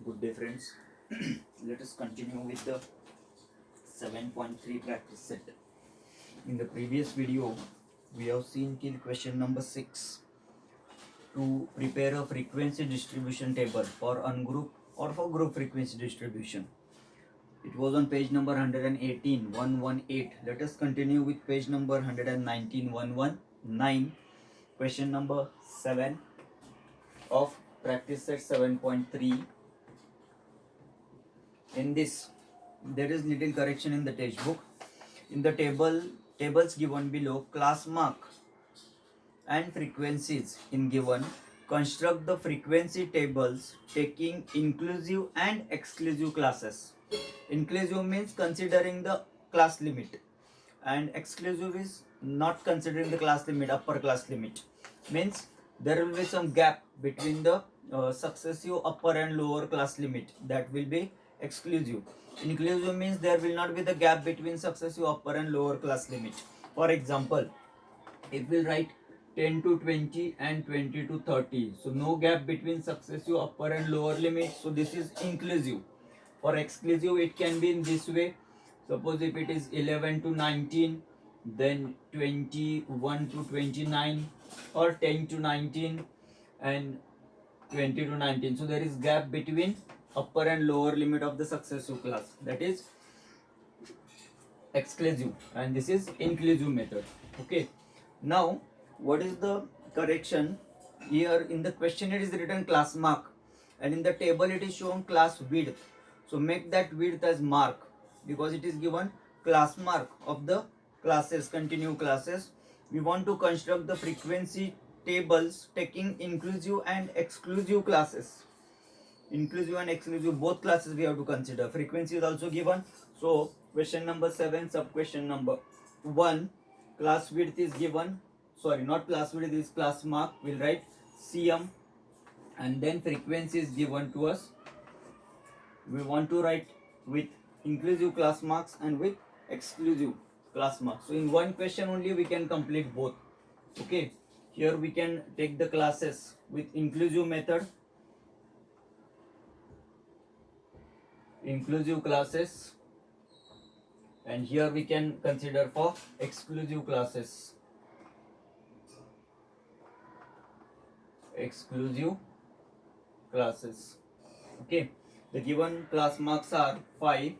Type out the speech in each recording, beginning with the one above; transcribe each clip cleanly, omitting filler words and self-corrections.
Good day, friends. Let us continue with the 7.3 practice set. In the previous video, we have seen till question number 6 to prepare a frequency distribution table for ungroup or for group frequency distribution. It was on page number 118, 118. Let us continue with page number 119, 119. Question number 7 of practice set 7.3. In this, there is little correction in the textbook. In the tables given below, class mark and frequencies in given, construct the frequency tables taking inclusive and exclusive classes. Inclusive means considering the class limit, and exclusive is not considering the class limit, upper class limit. Means there will be some gap between the successive upper and lower class limit, that will be exclusive. Inclusive means there will not be the gap between successive upper and lower class limit. For example, if we write 10 to 20 and 20 to 30, so no gap between successive upper and lower limit, so this is inclusive. For exclusive, it can be in this way. Suppose if it is 11 to 19, then 21 to 29, or 10 to 19 and 20 to 19. So there is gap between upper and lower limit of the successive class, that is exclusive, and this is inclusive method. Okay, now what is the correction? Here in the question it is written class mark, and in the table it is shown class width. So make that width as mark, because it is given class mark of the classes, continuous classes. We want to construct the frequency tables taking inclusive and exclusive classes. Inclusive and exclusive, both classes we have to consider. Frequency is also given. So question number 7, sub question number 1, class width is given. Sorry, not class width, is class mark. We'll write CM, and then frequency is given to us. We want to write with inclusive class marks and with exclusive class marks. So in one question only we can complete both. Okay, here we can take the classes with inclusive method, inclusive classes, and here we can consider for exclusive classes, exclusive classes. Okay, the given class marks are 5,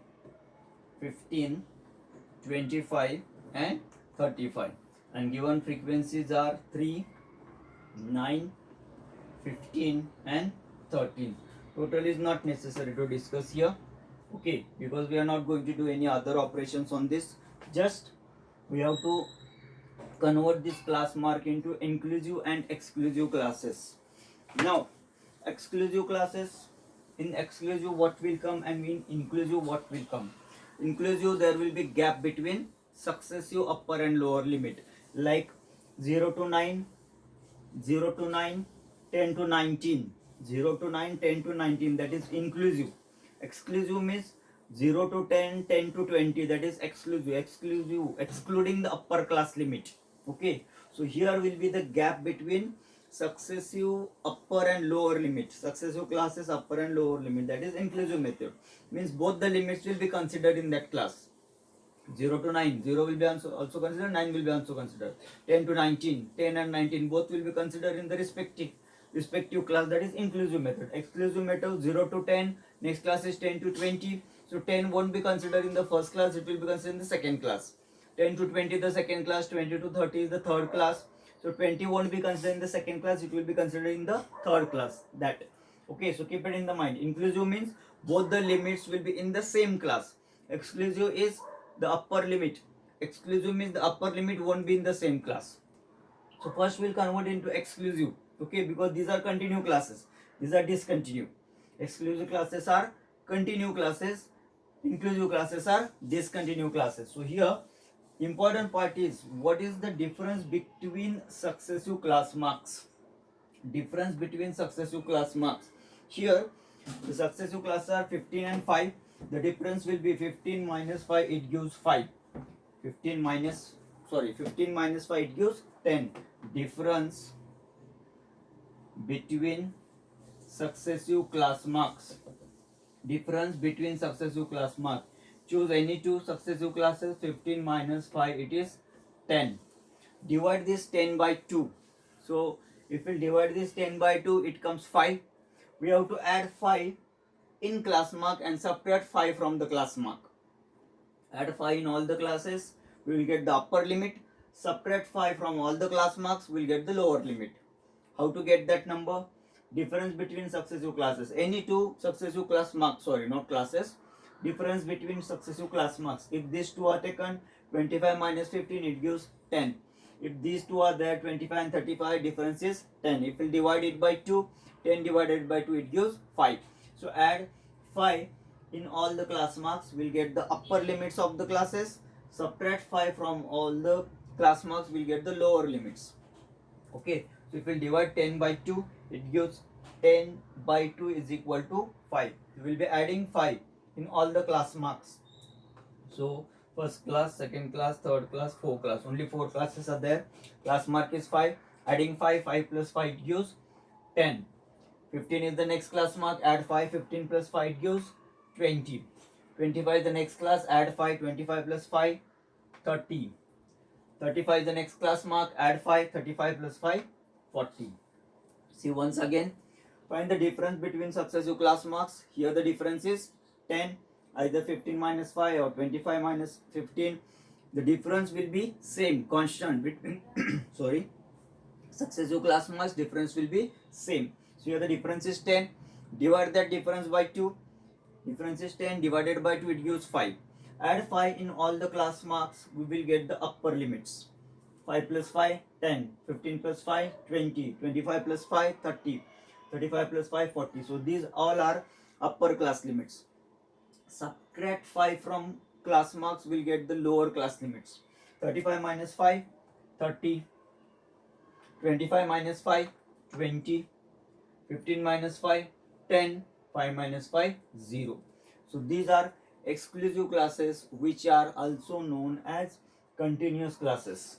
15, 25 and 35, and given frequencies are 3, 9, 15 and 13. Total is not necessary to discuss here. Okay, because we are not going to do any other operations on this. Just we have to convert this class mark into inclusive and exclusive classes. Now exclusive classes, in exclusive what will come, and in inclusive what will come. Inclusive, there will be gap between successive upper and lower limit, like 0 to 9, 0 to 9, 10 to 19, 0 to 9, 10 to 19, that is inclusive. Exclusive means 0 to 10, 10 to 20, that is exclusive. Exclusive, excluding the upper class limit. Okay, so here will be the gap between successive upper and lower limit, successive classes upper and lower limit, that is inclusive method. Means both the limits will be considered in that class. 0 to 9, 0 will be also considered, 9 will be also considered. 10 to 19, 10 and 19 both will be considered in the respective class, that is inclusive method. Exclusive method, 0 to 10, next class is 10 to 20. So 10 won't be considered in the first class, it will be considered in the second class. 10 to 20 the second class, 20 to 30 is the third class. So 20 won't be considered in the second class, it will be considered in the third class. That. Okay, so keep it in the mind. Inclusive means both the limits will be in the same class. Exclusive is the upper limit. Exclusive means the upper limit won't be in the same class. So first we'll convert into exclusive. Okay, because these are continuous classes, these are discontinued. Exclusive classes are continuous classes, inclusive classes are discontinued classes. So here important part is, what is the difference between successive class marks? Difference between successive class marks. Here the successive classes are 15 and 5. The difference will be 15 minus 5, it gives 5. 15 minus 5, it gives 10. Difference between successive class marks difference between successive class mark. Choose any two successive classes. 15 minus 5, it is 10. Divide this 10 by 2. So if we divide this 10 by 2, it comes 5. We have to add 5 in class mark and subtract 5 from the class mark. Add 5 in all the classes, we will get the upper limit. Subtract 5 from all the class marks, we will get the lower limit. How to get that number? Difference between successive classes. Any two successive class marks, sorry, not classes. Difference between successive class marks. If these two are taken, 25 minus 15, it gives 10. If these two are there, 25 and 35, difference is 10. If we divide it by 2, 10 divided by 2, it gives 5. So add 5 in all the class marks, we'll get the upper limits of the classes. Subtract 5 from all the class marks, we'll get the lower limits. Okay, so if we divide 10 by 2, it gives 10 by 2 is equal to 5. We will be adding 5 in all the class marks. So first class, second class, third class, fourth class. Only 4 classes are there. Class mark is 5. Adding 5, 5 plus 5 gives 10. 15 is the next class mark. Add 5, 15 plus 5 gives 20. 25 is the next class. Add 5, 25 plus 5, 30. 35 is the next class mark. Add 5, 35 plus 5, 40. See once again. Find the difference between successive class marks. Here the difference is 10. Either 15 minus 5 or 25 minus 15. The difference will be same, constant between sorry, successive class marks. Difference will be same. So here the difference is 10. Divide that difference by 2. Difference is 10 divided by 2, it gives 5. Add 5 in all the class marks, we will get the upper limits. 5 plus 5, 10. 15 plus 5, 20. 25 plus 5, 30. 35 plus 5, 40. So these all are upper class limits. Subtract 5 from class marks, we'll get the lower class limits. 35 minus 5, 30. 25 minus 5, 20. 15 minus 5, 10. 5 minus 5, 0. So these are exclusive classes, which are also known as continuous classes.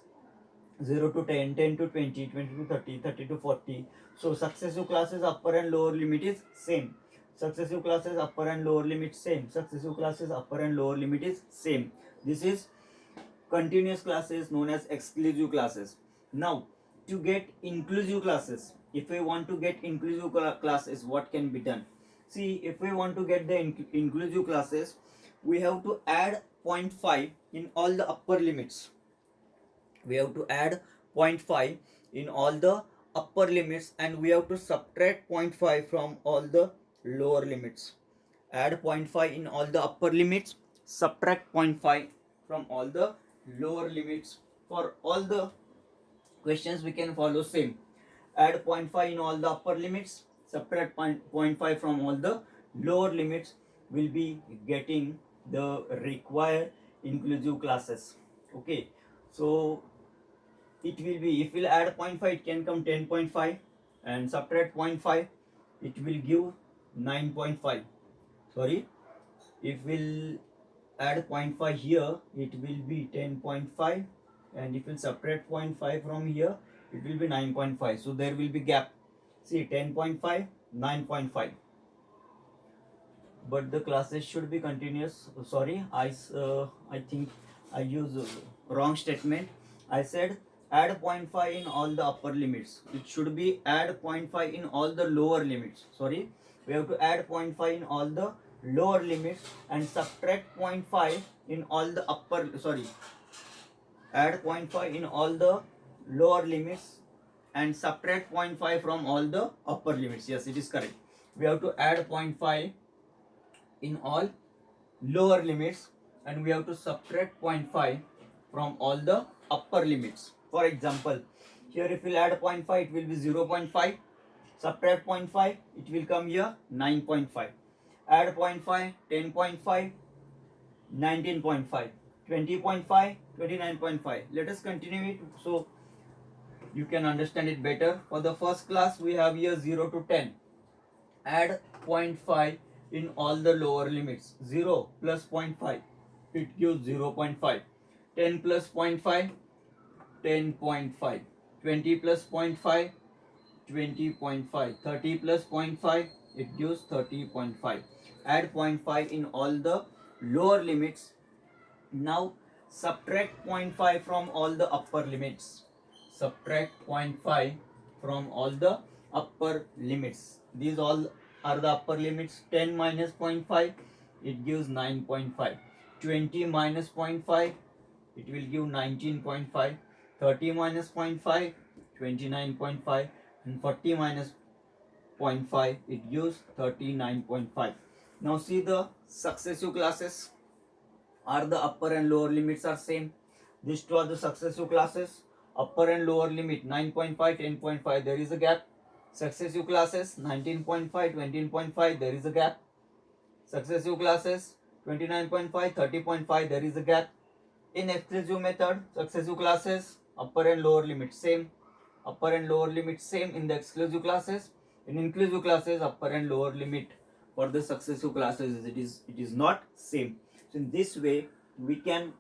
0 to 10, 10 to 20, 20 to 30, 30 to 40. So successive classes upper and lower limit is same. Successive classes upper and lower limit same. Successive classes upper and lower limit is same. This is continuous classes known as exclusive classes. Now to get inclusive classes, if we want to get inclusive classes, what can be done? See, if we want to get the inclusive classes, we have to add 0.5 in all the upper limits. We have to add 0.5 in all the upper limits, and we have to subtract 0.5 from all the lower limits. Add 0.5 in all the upper limits, subtract 0.5 from all the lower limits. For all the questions we can follow same. Add 0.5 in all the upper limits, subtract 0.5 from all the lower limits, will be getting the required inclusive classes. Okay, so it will be, if we'll add 0.5, it can come 10.5, and subtract 0.5, it will give 9.5. Sorry, if we'll add 0.5 here, it will be 10.5, and if we'll subtract 0.5 from here, it will be 9.5. So there will be gap. See, 10.5, 9.5. But the classes should be continuous. Sorry, I think I use wrong statement. I said add 0.5 in all the upper limits. It should be add 0.5 in all the lower limits. Sorry, we have to add 0.5 in all the lower limits and subtract 0.5 in all the upper, sorry, add 0.5 in all the lower limits and subtract 0.5 from all the upper limits. Yes, it is correct. We have to add 0.5 in all lower limits and we have to subtract 0.5 from all the upper limits. For example, here if we add 0.5, it will be 0.5. Subtract 0.5, it will come here 9.5. Add 0.5, 10.5, 19.5, 20.5, 29.5. Let us continue it so you can understand it better. For the first class, we have here 0 to 10. Add 0.5 in all the lower limits. 0 plus 0.5, it gives 0.5. 10 plus 0.5, 10.5. 20 plus 0.5, 20.5. 30 plus 0.5, it gives 30.5. Add 0.5 in all the lower limits. Now subtract 0.5 from all the upper limits. Subtract 0.5 from all the upper limits. These all are the upper limits. 10 minus 0.5, it gives 9.5. 20 minus 0.5, it will give 19.5. 30 minus 0.5, 29.5. And 40 minus 0.5, it gives 39.5. Now see the successive classes. Are the upper and lower limits are same? These two are the successive classes. Upper and lower limit 9.5, 10.5, there is a gap. Successive classes 19.5, 20.5, there is a gap. Successive classes 29.5, 30.5, there is a gap. In exclusive method, successive classes, upper and lower limit same. Upper and lower limit same in the exclusive classes. In inclusive classes, upper and lower limit for the successive classes it is not same. So in this way we can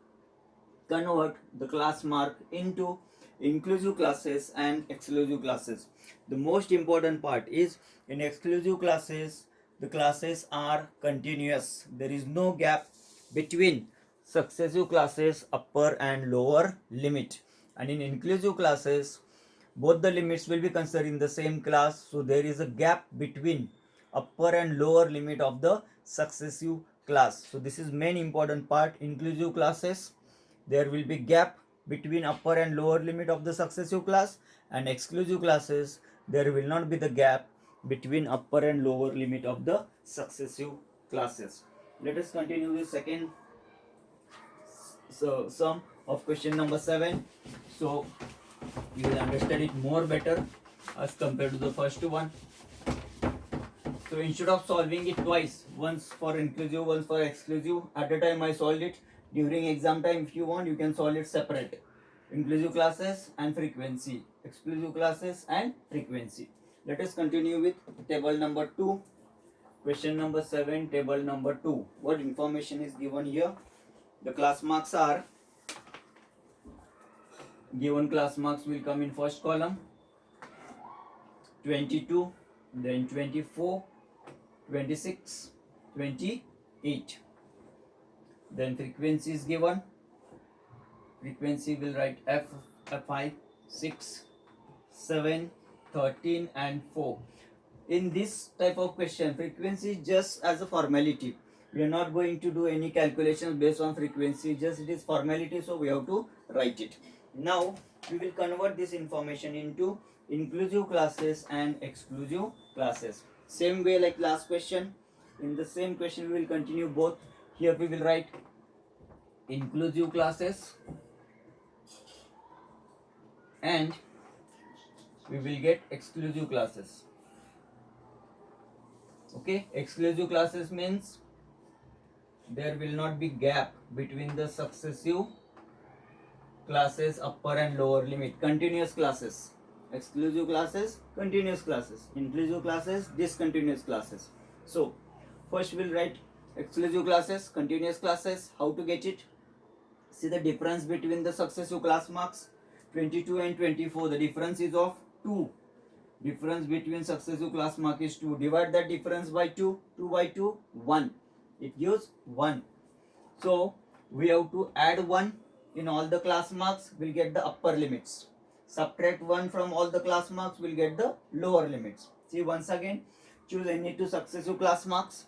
convert the class mark into inclusive classes and exclusive classes. The most important part is in exclusive classes the classes are continuous. There is no gap between successive classes upper and lower limit. And in inclusive classes both the limits will be considered in the same class, so there is a gap between upper and lower limit of the successive class. So this is main important part. Inclusive classes there will be gap between upper and lower limit of the successive class, and exclusive classes there will not be the gap between upper and lower limit of the successive classes. Let us continue with second sum of question number 7. So you will understand it more better as compared to the first one. So instead of solving it twice, once for inclusive, once for exclusive, at a time I solved it. During exam time, if you want, you can solve it separate. Inclusive classes and frequency, exclusive classes and frequency. Let us continue with table number 2. Question number 7, table number 2. What information is given here? The class marks are given. Class marks will come in first column 22, then 24, 26, 28. Then frequency is given. Frequency will write F5, 6, 7, 13 and 4. In this type of question, frequency is just as a formality. We are not going to do any calculations based on frequency, just it is formality, so we have to write it. Now we will convert this information into inclusive classes and exclusive classes. Same way like last question. In the same question we will continue both. Here we will write inclusive classes and we will get exclusive classes. Okay, exclusive classes means there will not be gap between the successive classes upper and lower limit. Continuous classes. Exclusive classes, continuous classes. Inclusive classes, discontinuous classes. So first we'll write exclusive classes, continuous classes. How to get it? See the difference between the successive class marks 22 and 24. The difference is of 2. Difference between successive class mark is 2. Divide that difference by 2. 2 by 2, 1. It gives 1. So we have to add 1 in all the class marks. We'll get the upper limits. Subtract 1 from all the class marks. We'll get the lower limits. See once again. Choose any two successive class marks.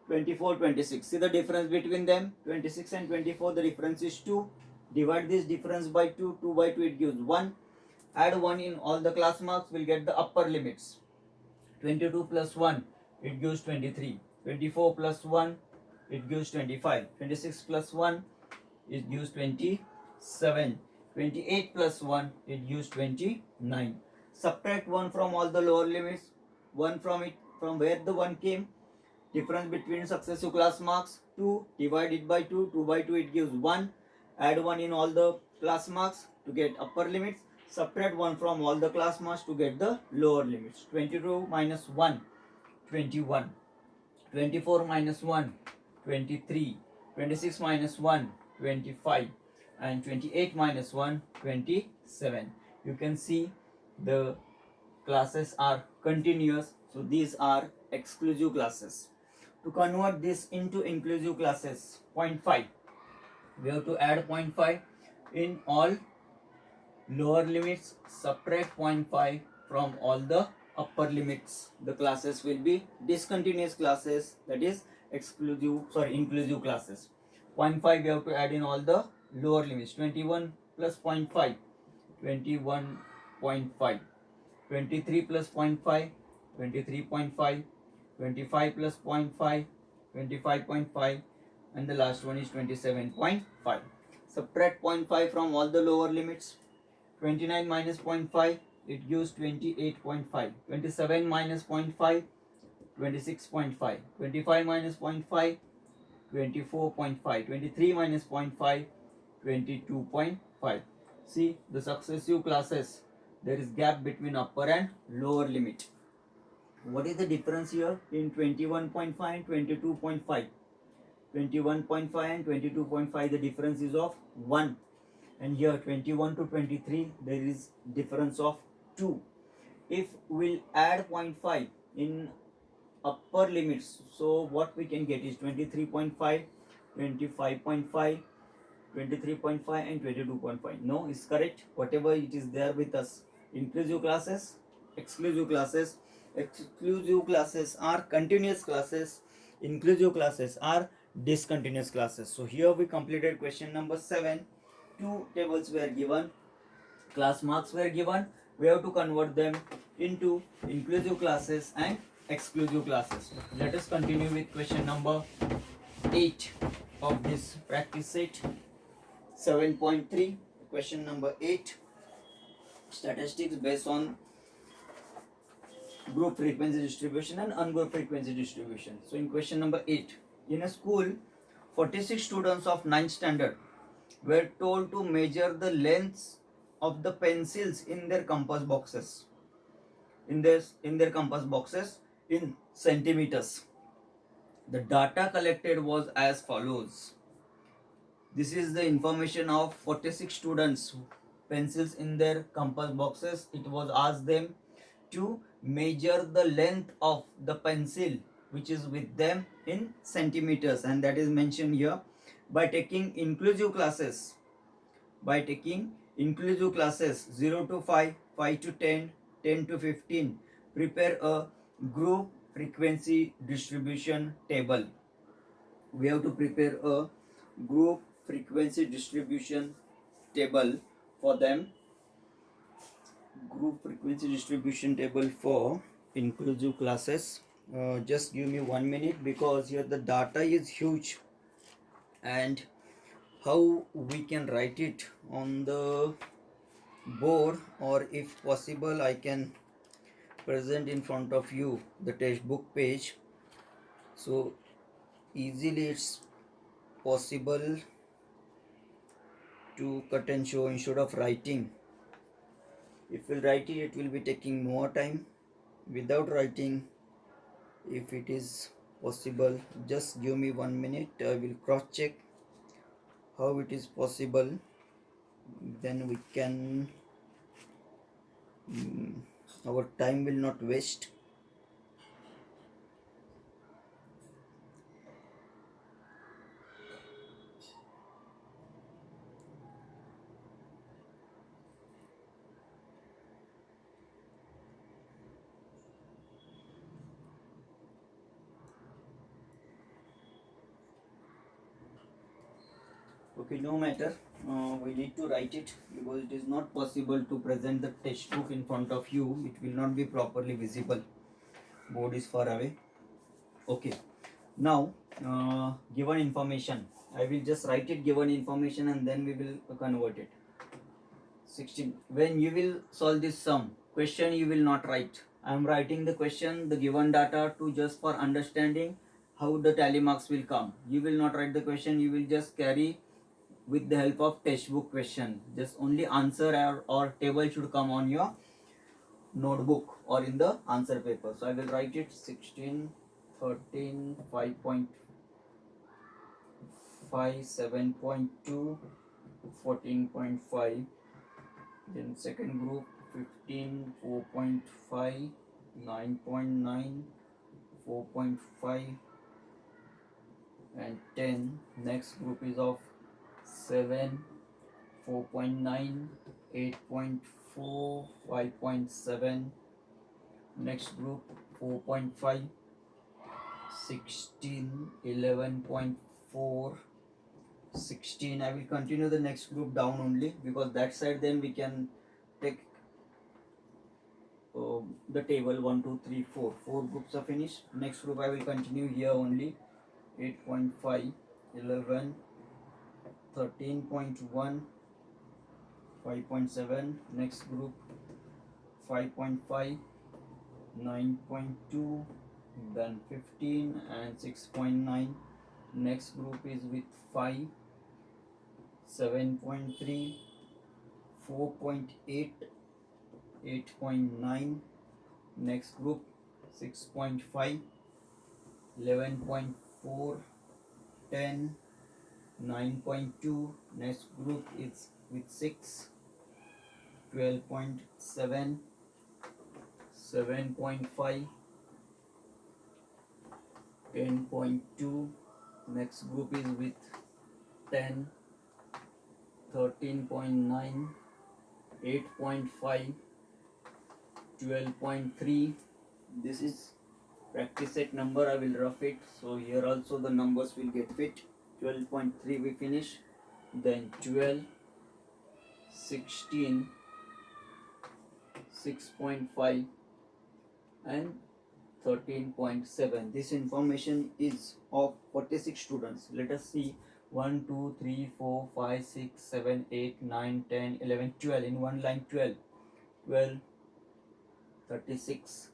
24, 26. See the difference between them. 26 and 24. The difference is 2. Divide this difference by 2. 2 by 2 it gives 1. Add 1 in all the class marks. We'll get the upper limits. 22 plus 1 it gives 23. 24 plus 1 it gives 25. 26 plus 1 it gives 27. 28 plus 1 it gives 29. Subtract 1 from all the lower limits. 1 from it, from where the 1 came. Difference between successive class marks 2. Divide it by 2. 2 by 2 it gives 1. Add 1 in all the class marks to get upper limits. Subtract 1 from all the class marks to get the lower limits. 22 minus 1, 21. 24 minus 1, 23. 26 minus 1, 25. And 28 minus 1, 27. You can see the classes are continuous So these are exclusive classes. To convert this into inclusive classes, 0.5, we have to add 0.5 in all lower limits, subtract 0.5 from all the upper limits. The classes will be discontinuous classes, that is inclusive classes. 0.5 we have to add in all the lower limits. 21 plus 0.5, 21.5. 23 plus 0.5, 23.5. 25 plus 0.5, 25.5, and the last one is 27.5. Subtract 0.5 from all the lower limits. 29 minus 0.5, it gives 28.5. 27 minus 0.5, 26.5. 25 minus 0.5, 24.5. 23 minus 0.5, 22.5. See the successive classes, there is gap between upper and lower limit. What is the difference here in 21.5 and 22.5? 21.5 and 22.5, the difference is of 1, and here 21 to 23 there is difference of 2. If we'll add 0.5 in upper limits, so what we can get is 23.5, 25.5, 23.5 and 22.5. No, it's correct, whatever it is there with us. Inclusive classes, exclusive classes. Exclusive classes are continuous classes, inclusive classes are discontinuous classes. So here we completed question number 7. Two tables were given, class marks were given, we have to convert them into inclusive classes and exclusive classes. Let us continue with question number 8 of this practice set. 7.3, question number 8, statistics based on group frequency distribution and ungroup frequency distribution. So in question number 8, in a school, 46 students of 9th standard were told to measure the lengths of the pencils in their compass boxes. In their compass boxes in centimeters. The data collected was as follows. This is the information of 46 students, pencils in their compass boxes. It was asked them to measure the length of the pencil which is with them in centimeters, and that is mentioned here. By taking inclusive classes, 0 to 5, 5 to 10, 10 to 15, prepare a group frequency distribution table. We have to prepare a group frequency distribution table for them. Group frequency distribution table for inclusive classes. Just give me 1 minute, because here the data is huge, and how we can write it on the board, or if possible I can present in front of you the textbook page, so easily it's possible to cut and show instead of writing. If we'll write it, it will be taking more time. Without writing, if it is possible, just give me 1 minute, I will cross check how it is possible, then we can our time will not waste. Okay, no matter, we need to write it, because it is not possible to present the textbook in front of you. It will not be properly visible, board is far away. Okay, now given information, I will just write it, given information, and then we will convert it. 16, when you will solve this sum question, you will not write. I am writing the question, the given data, to just for understanding how the tally marks will come. You will not write the question, you will just carry with the help of textbook question. Just only answer or table should come on your notebook or in the answer paper. So I will write it 16, 13, 5.5, 7.2, 14.5. Then second group 15, 4.5, 9.9, 4.5 and 10. Next group is of 7, 4.9, 8.4, 5.7. Next group 4.5, 16, 11.4, 16. I will continue the next group down only, because that side then we can take the table 1, 2, 3, 4. 4 groups are finished. Next group I will continue here only. 8.5, 11, 13.1, 5.7. Next group 5.5, 9.2, then 15 and 6.9. Next group is with 5, 7.3, 4.8, 8.9. Next group 6.5, 11.4, 10, 9.2. Next group is with 6, 12.7, 7.5, 10.2. Next group is with 10, 13.9, 8.5, 12.3. This is practice set number. I will rough it, so here also the numbers will get fit. 12.3 we finish, then 12, 16, 6.5 and 13.7. This information is of 46 students. Let us see 1, 2, 3, 4, 5, 6, 7, 8, 9, 10, 11, 12. In one line 12, 12, 36,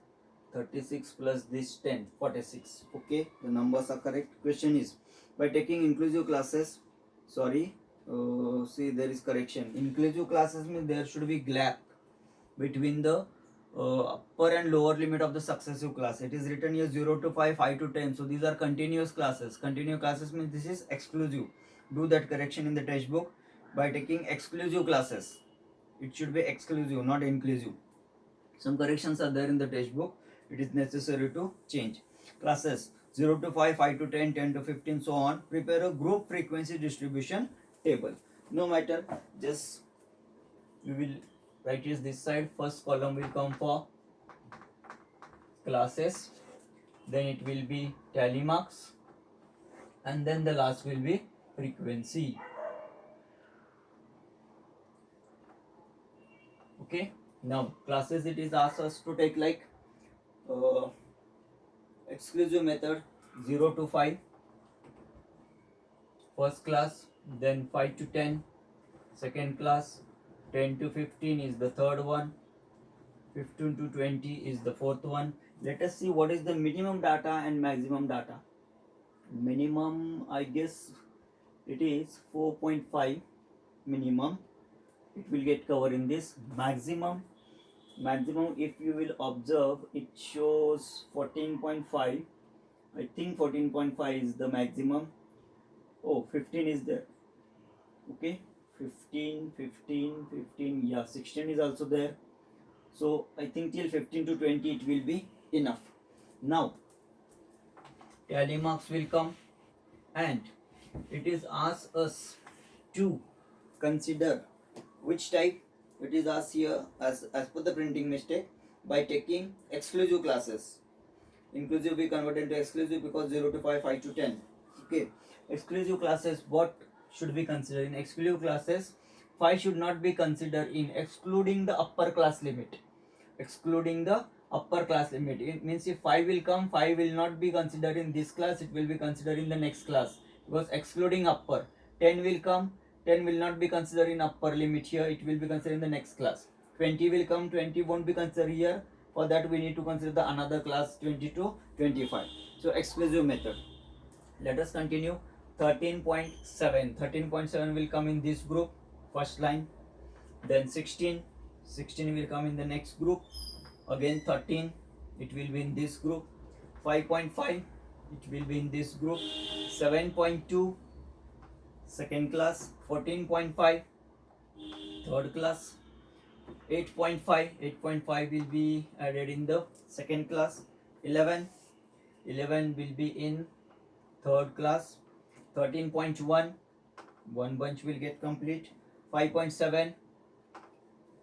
36 plus this 10, 46. Okay, the numbers are correct. Question is, by taking inclusive classes, see there is correction. Inclusive classes means there should be gap between the upper and lower limit of the successive class. It is written here 0 to 5, 5 to 10. So these are continuous classes. Continuous classes means this is exclusive. Do that correction in the textbook. By taking exclusive classes, it should be exclusive, not inclusive. Some corrections are there in the textbook. It is necessary to change. Classes 0 to 5, 5 to 10, 10 to 15, so on. Prepare a group frequency distribution table. No matter, just we will write is this side. First column will come for classes, then it will be tally marks, and then the last will be frequency. Okay, now classes, it is asked us to take like exclusive method 0 to 5 first class, then 5 to 10 second class, 10 to 15 is the third one, 15 to 20 is the fourth one. Let us see what is the minimum data and maximum data. Minimum, I guess it is 4.5 minimum. It will get covered in this. Maximum, if you will observe, it shows 14.5. I think 14.5 is the maximum. Oh, 15 is there. Okay, 15, 15, 15. Yeah, 16 is also there. So I think till 15 to 20 it will be enough. Now tally marks will come, and it is asked us to consider which type. It is asked here as per the printing mistake, by taking exclusive classes. Inclusive we convert into exclusive because 0 to 5, 5 to 10. Okay, exclusive classes, what should be considered in exclusive classes? 5 should not be considered in, excluding the upper class limit. Excluding the upper class limit, it means if 5 will come, 5 will not be considered in this class, it will be considered in the next class, because excluding upper. 10 will come, 10 will not be considered in upper limit here, it will be considered in the next class. 20 will come, 20 won't be considered here, for that we need to consider the another class 20 to 25. So exclusive method. Let us continue. 13.7, 13.7 will come in this group, first line. Then 16, 16 will come in the next group. Again 13, it will be in this group. 5.5, it will be in this group. 7.2, second class. 14.5, third class. 8.5 will be added in the second class. 11 will be in third class. 13.1, one bunch will get complete. 5.7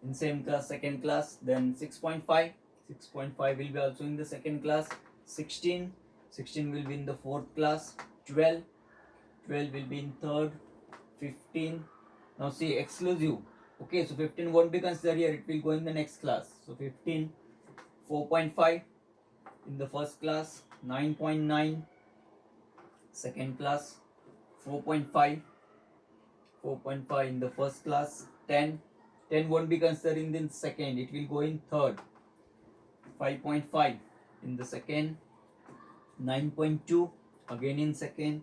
in same class, second class. Then 6.5 will be also in the second class. 16 will be in the fourth class. 12 will be in third. 15, now see exclusive. Okay, so 15 won't be considered here, it will go in the next class. So 15, 4.5 in the first class. 9.9 second class. 4.5 in the first class. 10 won't be considered in the second, it will go in third. 5.5 in the second. 9.2 again in second.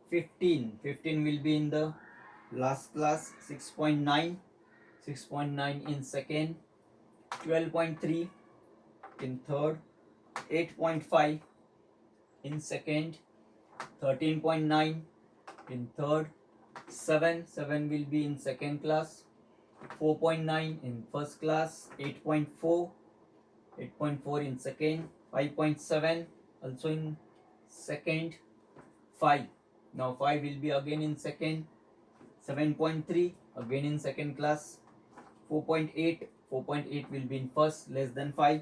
15 will be in the last class. 6.9 in second. 12.3 in third. 8.5 in second. 13.9 in third. 7 will be in second class. 4.9 in first class. 8.4 in second. 5.7 also in second. 5, now 5 will be again in second. 7.3 again in second class. 4.8 will be in first, less than 5.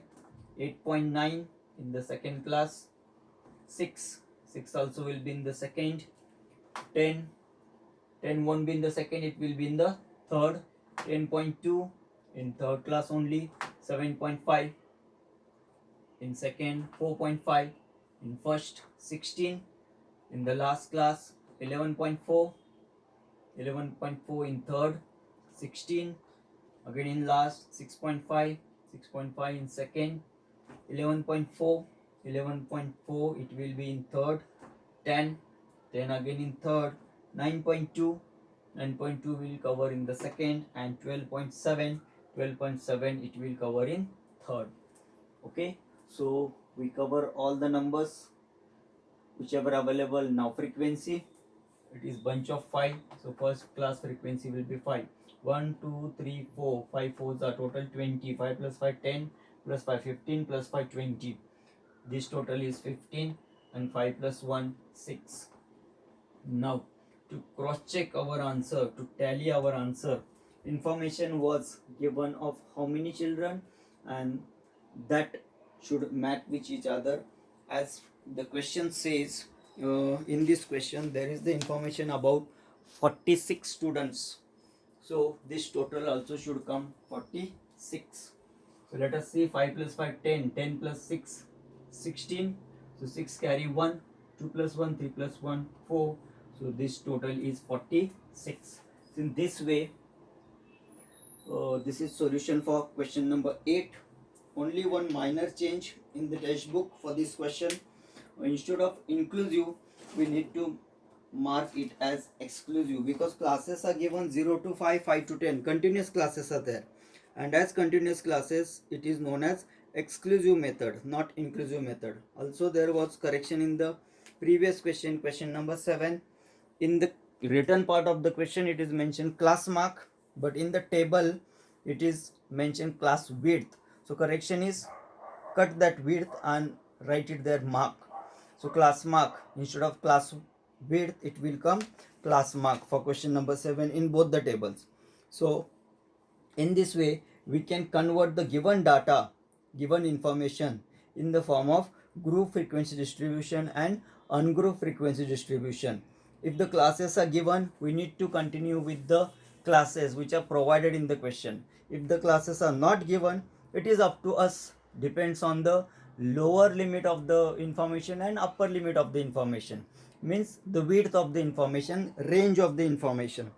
8.9 in the second class. 6 also will be in the second. 10 won't be in the second, it will be in the third. 10.2 in third class only. 7.5 in second. 4.5 in first. 16 in the last class. 11.4 in third. 16 again in last. 6.5 in second. 11.4 it will be in third. 10 again in third. 9.2 will cover in the second. And 12.7 it will cover in third. Okay, so we cover all the numbers whichever available. Now frequency, it is bunch of 5, so first class frequency will be 5. 1 2 3 4, 5 fours are total 20. 5 plus 5 10, plus 5 15, plus 5 20. This total is 15, and 5 plus 1 6. Now to cross check our answer, to tally our answer, information was given of how many children, and that should match with each other. As the question says, in this question there is the information about 46 students, so this total also should come 46. So let us see. 5 plus 5 10, 10 plus 6 16, so 6 carry 1, 2 plus 1 3 plus 1 4, so this total is 46. So in this way, this is solution for question number 8. Only one minor change in the textbook for this question. Instead of inclusive, we need to mark it as exclusive, because classes are given 0 to 5, 5 to 10. Continuous classes are there, and as continuous classes it is known as exclusive method, not inclusive method. Also there was correction in the previous question, question number 7. In the written part of the question it is mentioned class mark, but in the table it is mentioned class width. So correction is cut that width and write it there mark. So class mark instead of class width, it will come class mark for question number 7 in both the tables. So in this way we can convert the given data, given information, in the form of group frequency distribution and ungroup frequency distribution. If the classes are given, we need to continue with the classes which are provided in the question. If the classes are not given, it is up to us, depends on the lower limit of the information and upper limit of the information, means the width of the information, range of the information,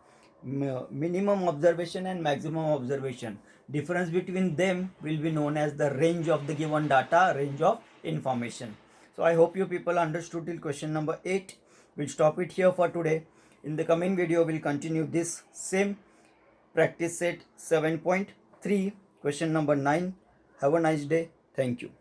minimum observation and maximum observation. Difference between them will be known as the range of the given data, range of information. So I hope you people understood till question number 8. We'll stop it here for today. In the coming video we'll continue this same practice set 7.3, question number 9. Have a nice day. Thank you.